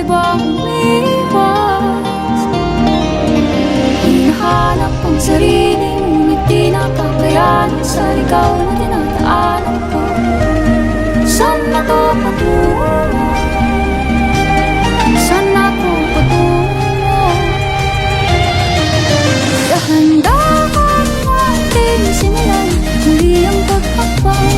pwede bang umiwas? Hinahanap ang sarili, ngunit di nakakayanan sa ikaw na tinataanan ko. Saan na to patungo? Saan na to patungo? Dahan-dahan natin simulan muli ang paghakbang.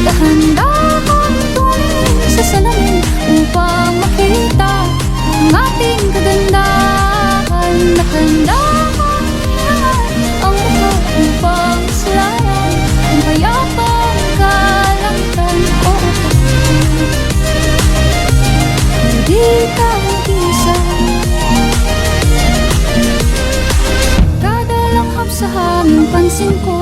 Dahan-dahan tumingin sa salamin upang makita ang ating kagandahan. Dahan-dahan iangat ang mukha upang sulayan ang payapang kalangitan. Oo, di ka mag-isa. Kada langhap sa hangin pansin ko